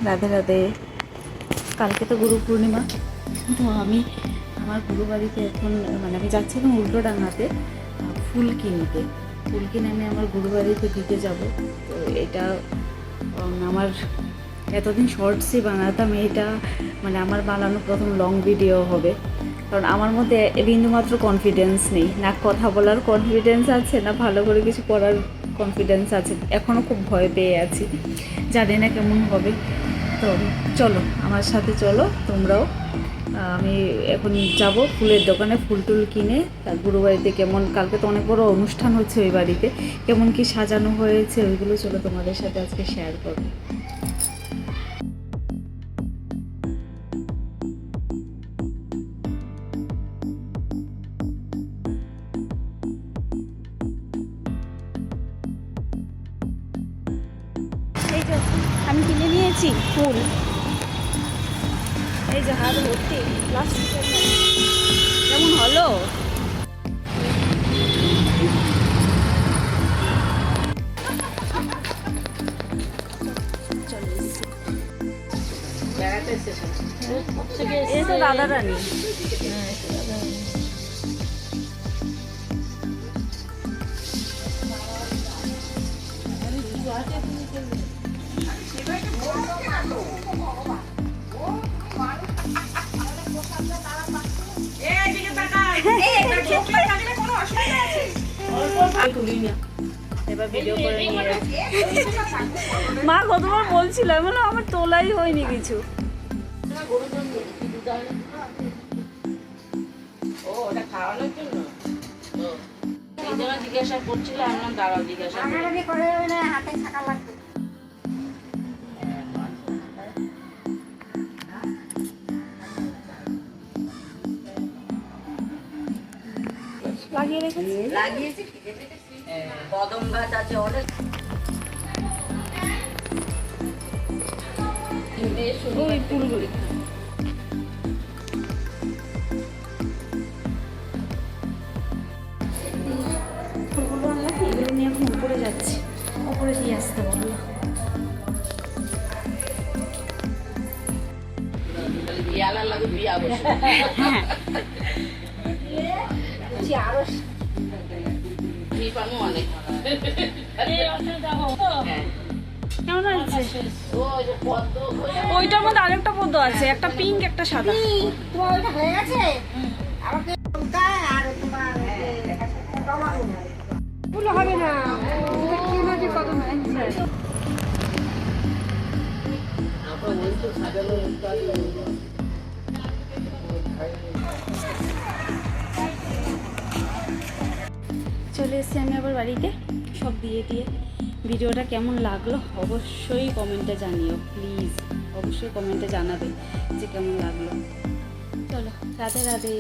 রাধে রাধে। কালকে তো গুরু পূর্ণিমা, তো আমি আমার গুরু বাড়িতে এখন আমি যাচ্ছিলাম উল্টোডাঙাতে ফুল কিনতে। ফুল কিনে আমি আমার গুরু বাড়িতে দিতে যাব। তো এটা আমার এতদিন শর্টসই বানাতাম, এটা আমার বানানো প্রথম লং ভিডিও হবে। কারণ আমার মধ্যে বিন্দুমাত্র কনফিডেন্স নেই, না কথা বলার কনফিডেন্স আছে, না ভালো করে কিছু করার কনফিডেন্স আছে। এখনও খুব ভয় পেয়ে আছি, জানি না কেমন হবে। তো চলো আমার সাথে, চলো তোমরাও। আমি এখন যাব ফুলের দোকানে, ফুল টুল কিনে তার গুরু বাড়িতে কেমন, কালকে তো অনেক বড় অনুষ্ঠান হচ্ছে ওই বাড়িতে, কেমন কি সাজানো হয়েছে ওইগুলো চলো তোমাদের সাথে আজকে শেয়ার করবো। এই যে আমি কিনে নিয়েছি ফুল, এই যে হাত ভর্তি প্লাস্টিকের। কেমন হলো? এই তো রাধা রানী। এবার ভিডিও করে নিয়ে মা কতবার বলছিলাম, আমার তোলাই হয়নি কিছু। জিজ্ঞাসা করছিলাম, দাঁড়াও জিজ্ঞাসা লাগিয়ে রেখেছি, লাগিয়েছি। কদম গাছ আছে অনেক। ওই ফুলগুলি ফুলগুলো আনলে এগুলো নিয়ে এখন উপরে যাচ্ছি, উপরে দিয়ে আসতে বললো। হ্যাঁ আরো কেমন আছে? ওইটার মধ্যে আরেকটা পদ্ম আছে, একটা পিঙ্ক একটা সাদা। হয়ে গেছে হবে না, চলে এসেছি আমি আবার বাড়িতে, সব দিয়ে দিয়ে। ভিডিওটা কেমন লাগলো অবশ্যই কমেন্টে জানিও, প্লিজ অবশ্যই কমেন্টে জানাবে যে কেমন লাগলো। চলো রাধে রাধে।